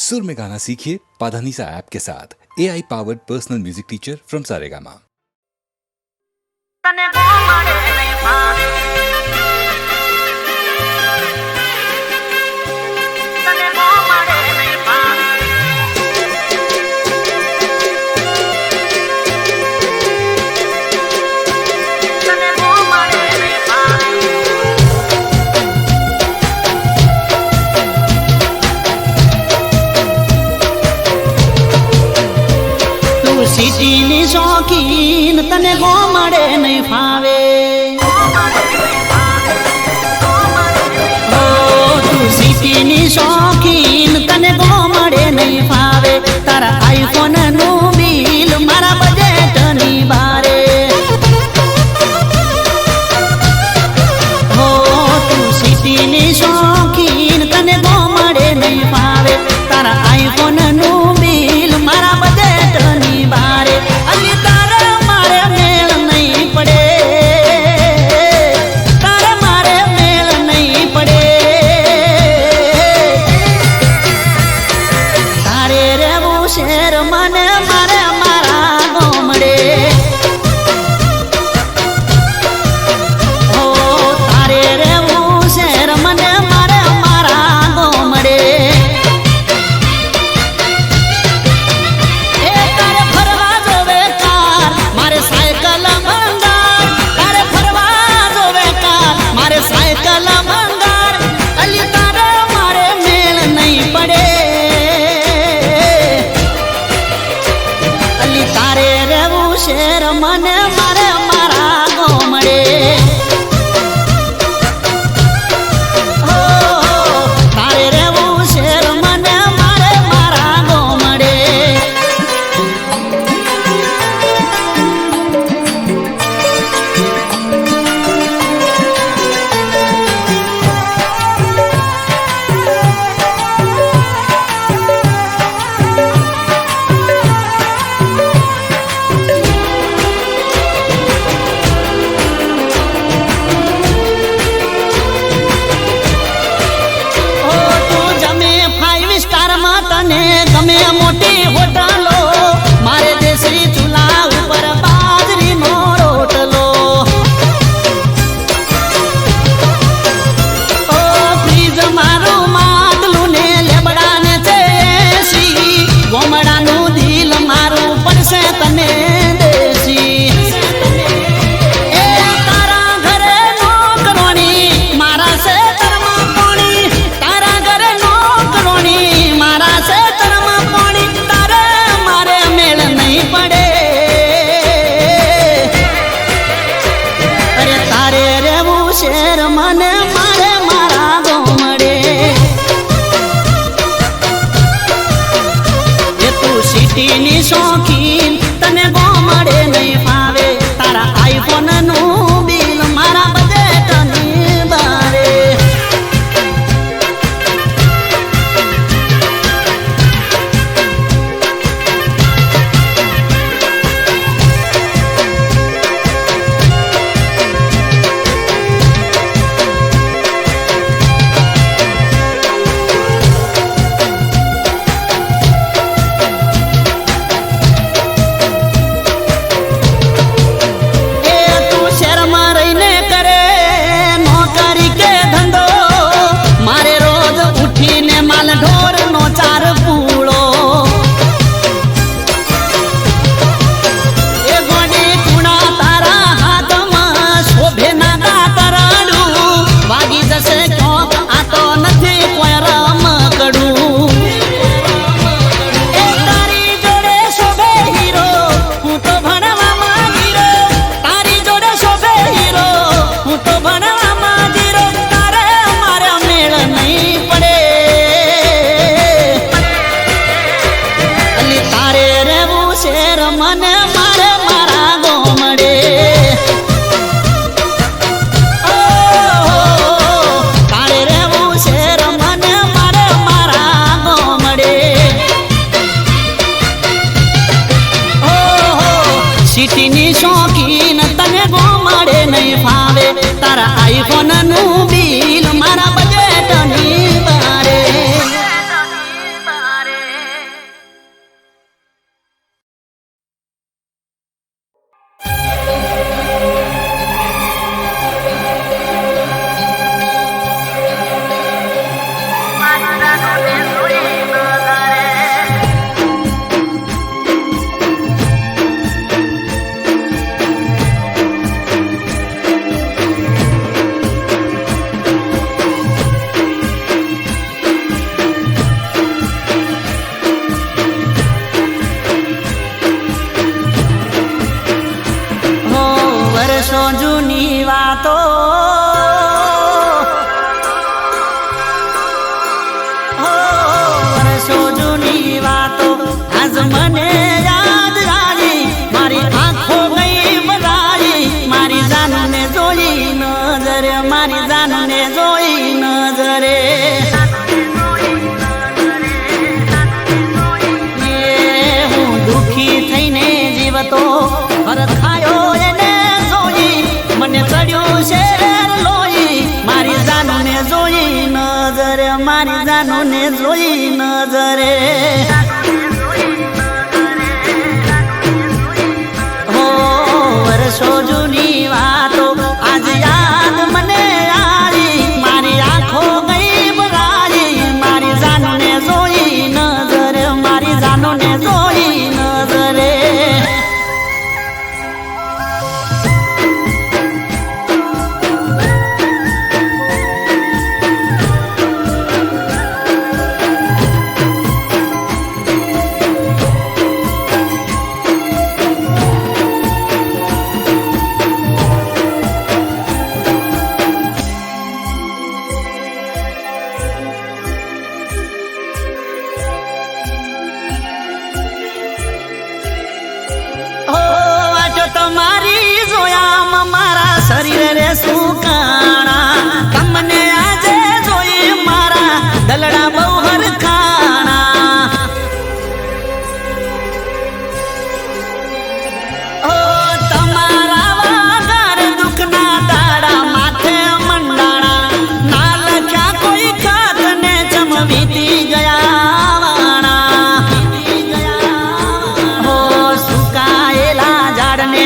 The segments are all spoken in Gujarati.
सुर में गाना सीखिए पाधानीसा ऐप के साथ AI powered personal music teacher from Saregama. सिटीनी शौकीन तने गोमड़े नहीं फावे तू सिटीनी शौकीन तने गोमड़े नहीं फावे तारा आईफोन नु बिल मारा बजेट नी बारे हो तू सिटीनी शौकीन तने गोमड़े नहीं फावे तारा आईफोन नु बिल मारा बजेट नी बारे अली तारे मारे मेल नहीं पड़े तारे मारे मेल नहीं पड़े तारे रे वो शेर मने मारे मारा गोमड़े ओ तारे रे वो शेर मने मारे मारा गोमड़े शेर मने मारे मारा गोमड़े हो तारे रे वो शेर मने मारे मारा गोमड़े गमे मोटी होटलो मारे देसी चूल्हा ऊपर बाजरी नो रोटलो ओ फ्रीज मारो मातलू ने लेबड़ा ने चेसी गोमड़ा नु दिल मारो पड़से तने देसी ए तारा घरे नौकरोनी मारा से कर्मा पानी तारा घरे नौकरोनी मारा से पड़े अरे तारे रे वो शेर मने मारे मारा गोमड़े ये तू सिटीनी शौकीन तने गोमड़े नहीं पावे तारा आईफोन नु बिल मारा बजेट नी बारे ढोर नो चार पूड़ो ए गोडी कुणा तारा हाथ में शोभे ना कराडू वागी जसे क्यों आ तो नथी कोई राम कड़ू ए तारी जोड़े शोभे हीरो हूँ तो भणवा मागीरो तारी जोड़े शोभे हीरो हूँ तो भणवा मागीरो तारे मारे मेल नहीं पड़े शेर मने मारे मारा गोमड़े ओ तारे रे वो शेर मने मारे मारा गोमड़े ओ सिटीनी शौकीन तने गोमड़े नहीं फावे तारा आईफोन नु बिल मारा बजेट नी बारे તો હરખાયો એને જોઈ મને ચડ્યું છે લોહી મારી જાનુને જોઈ નજરે મારી જાનુને જોઈ નજરે હો વર્ષો જૂની વાતો આજ યાદ મને આવી મારી આંખો ગઈ ભરાઈ મારી જાનુને જોઈ નજરે મારી જાનુને જોઈ નજરે તમારી જોયામાં મારા શરીરે સુકાણા તમને આજે જોઈ મારા દલડા બહુ હરખાણા ઓ તમારા વાગર દુખના દાડા માથે મંડાણા ના લખ્યા કોઈ ખાત ને જમ વીતી ગયા વાણા હો સુકાયેલા ઝાડને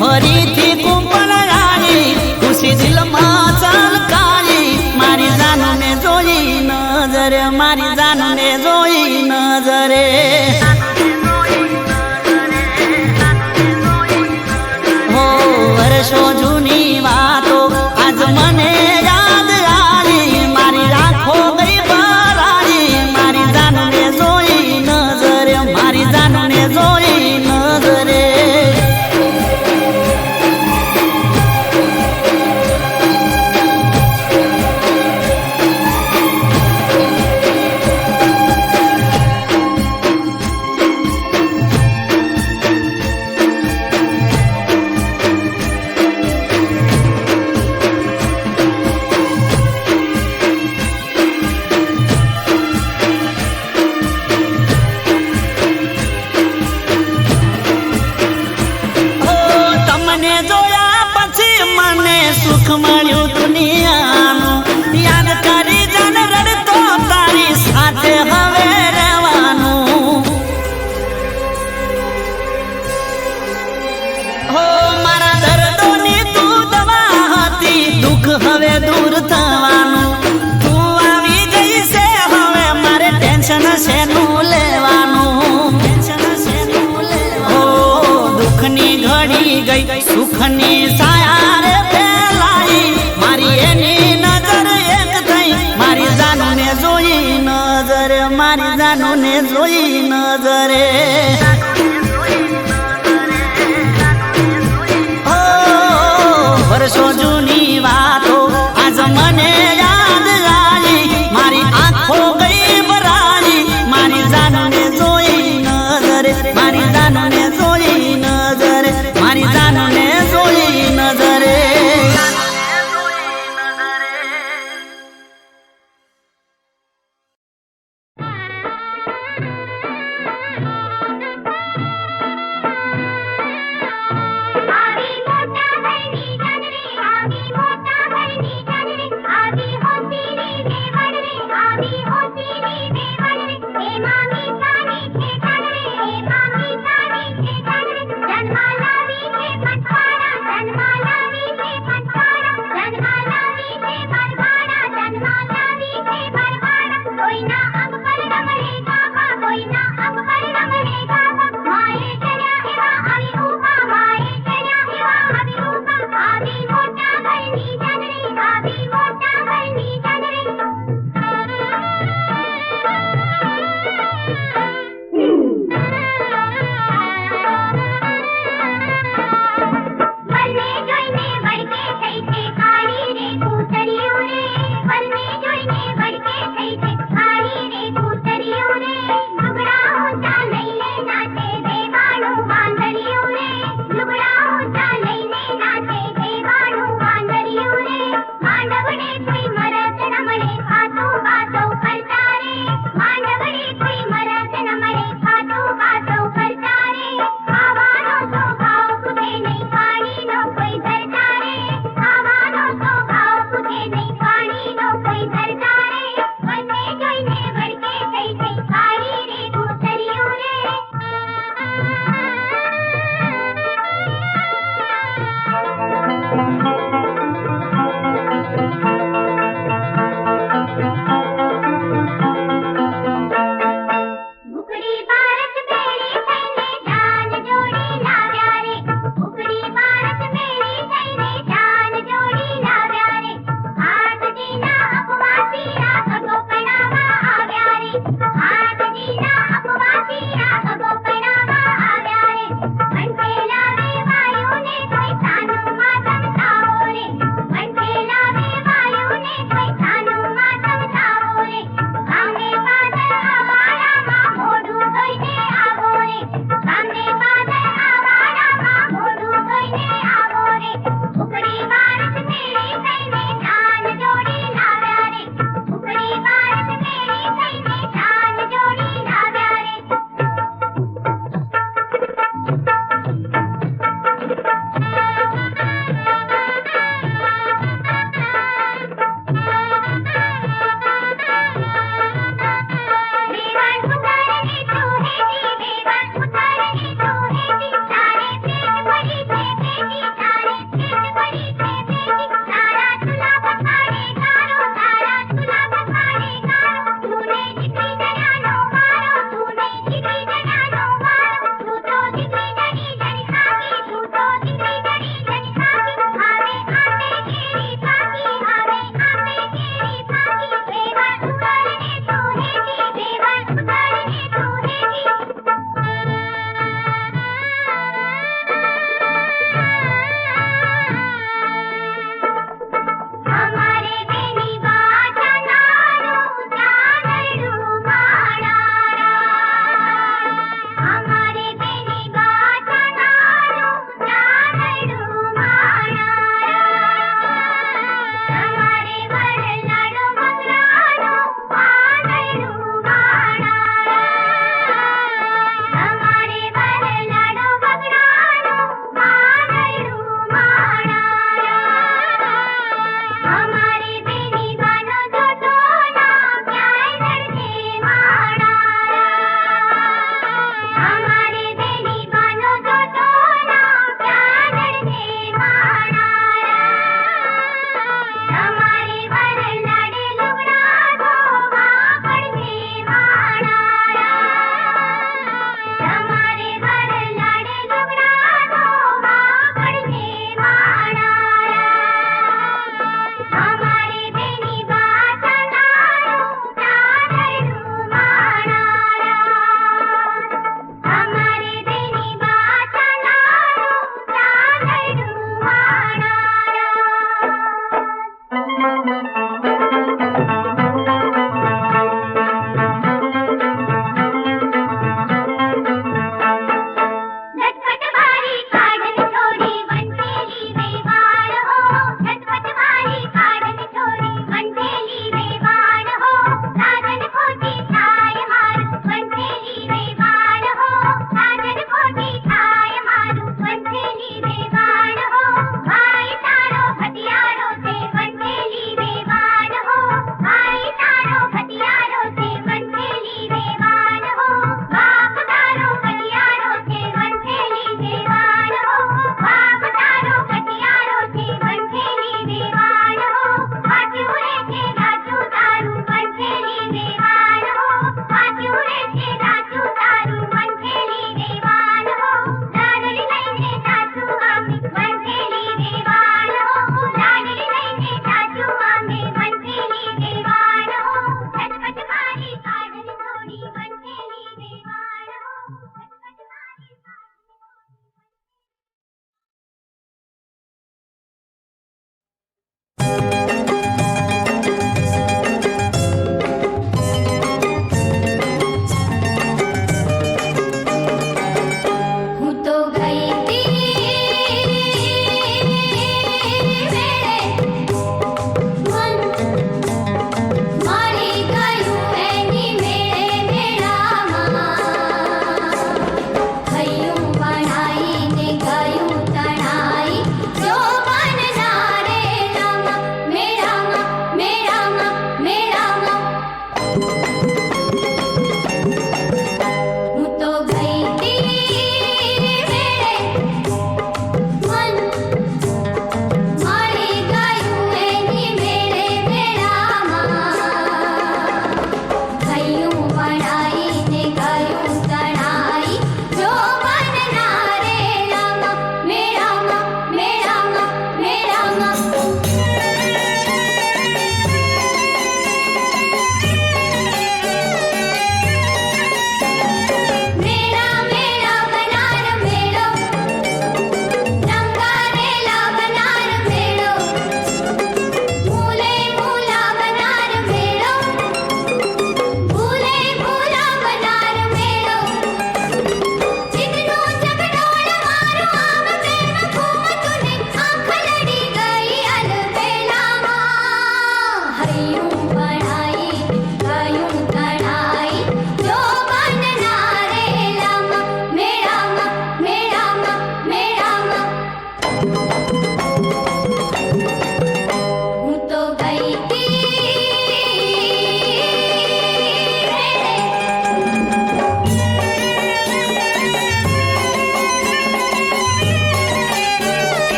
ફરીથી કુંપણ આવી ખુશી દિલમાં ચલકારી મારી જાનુને જોઈ નજરે મારી જાનુને જોઈ નજરે હો વર્ષો જૂની વાતો આજ મને યાદ આવી મારી આંખો ગઈ ભરાઈ મારી જાનુને જોઈ નજરે મારી જાનુને જોઈ નજરે સુખ મળ્યું દુનિયાનું યાદ કરી જન રડતો તારી સાથે હવે રહેવાનું હો મારા દર્દોની તું દવા હતી દુઃખ હવે દૂર થવાનું તું આવી ગઈ છે હવે મારે ટેન્શન શેનું લેવાનું હો દુઃખની ઘડી ગઈ સુખની સાયા રે મારી એની નજર એક થઈ મારી જાનુને જોઈ નજરે મારી જાનુને જોઈ નજરે ઓ વર્ષો જૂની વાતો આજ મને યાદ આવી મારી આંખો ગઈ ભરાઈ મારી જાનુને જોઈ નજરે મારી જાનુને જોઈ નજરે મારી જાનુને જોઈ નજરે આવી મોટા ભાઈની જનરી આવી મોટા ભાઈની જનરી આવી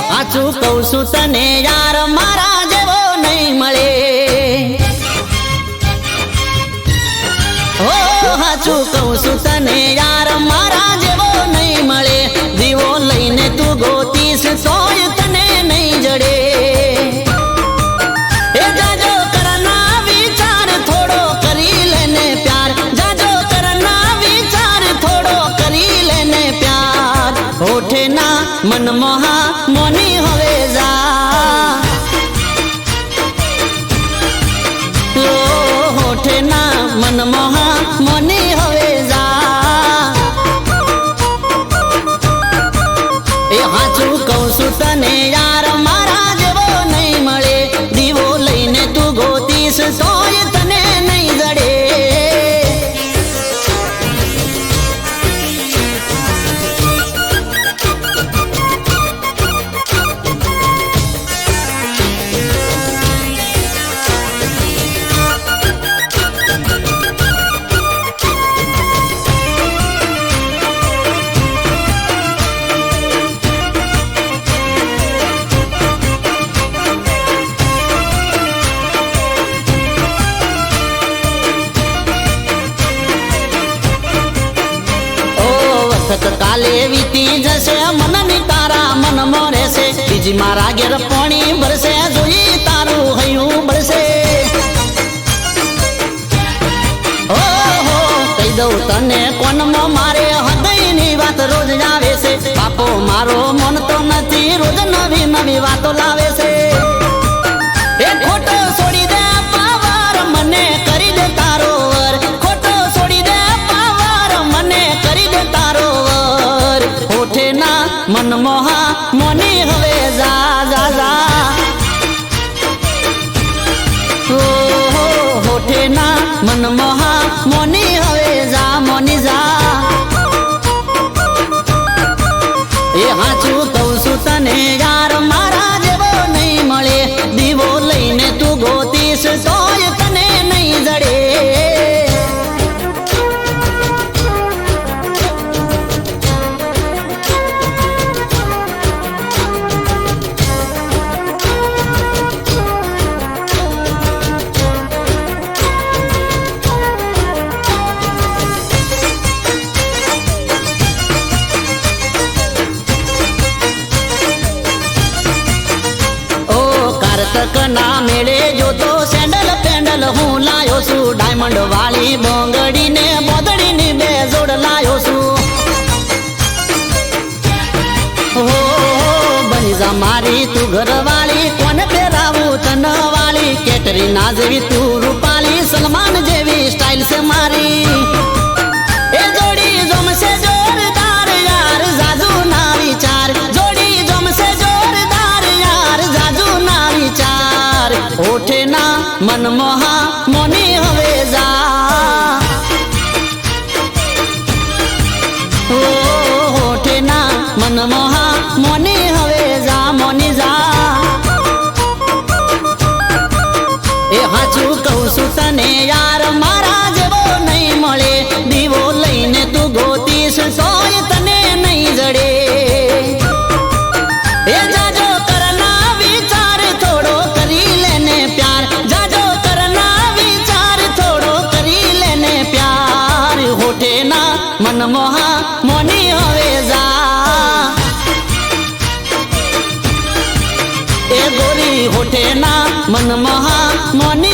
સાચું કહું છું તને યાર મારા જેવો નહીં મળે. હો સાચું કહું છું તને યાર મારા જેવો નહીં મળે. દીવો લઈને તું ગોતીશ તોય તને નહીં જડે. એ જાજો કરના વિચાર થોડો કરી લેને પ્યાર. જાજો કરના વિચાર થોડો કરી લેને પ્યાર. હોઠે ના મનમોહા મોની હવે જા. હોઠે ના મનમોહા મોની હવે જા. એ હાચું કહું છું તને યાર મારા જેવો નહીં મળે. દીવો લઈને તું ગોતીશ તોય તને નહીં જડે. વખત કાલે વીતી જશે મનની તારા મનમાં રહેશે બીજી મારા ઘેર પાણી ભરશે જોઈ તારું હૈયું બળશે ઓહો કહી દઉં તને કોનમાં મારે હૃદયની વાત રોજ આવે છે બાપો મારો મન તો નથી રોજ નવી નવી વાતો લાવે છે એ ખોટો છોડી દે પાવર મને કરી દે તારો વર ખોટો છોડી દે પાવર મને કરી દે તારો વર હોઠે ના મન મોહા મોની હવે જા જા જા ઓહો હોઠે ના મન મોહા મોની હવે જા મોની જા એ હાચું કહું છું તને યાર મારા જેવો નહીં મળે દીવો લઈને તું ગોતીશ તોય તને નહીં જડે કારતક ના મેળે જોતો સેન્ડલ પેન્ડલ હું લાયો છું ડાયમંડ વાળી બોંગડી ને બોદડી ની બે જોડ લાયો છું હો બની જા મારી તું ઘરવાળી કોને પહેરાવું તન વાળી કેટરીના જેવી તું રૂપાલી સલમાન જેવી સ્ટાઇલ છે મારી એ જોડી જમશે જોરદાર યાર જાજુ ના વિચાર જોડી જમશે જોરદાર યાર જાજુ ના વિચાર હોઠે ના મન મોહા મોની હવે જા ઓ હોઠે ના મન મોહા મોની હવે જા મોની જા એ હાચું કહું છું તને યાર મારા જેવો નહીં મળે દીવો લઈને તું ગોતીશ સોય તને નહીં જડે એ જાજો કરના વિચાર થોડો કરી લેને પ્યાર જાજો કરના વિચાર થોડો કરી લેને પ્યાર હોઠે ના મન મોહા મોની હવે જા એ ગોરી હોઠે ના મન મોહા મોની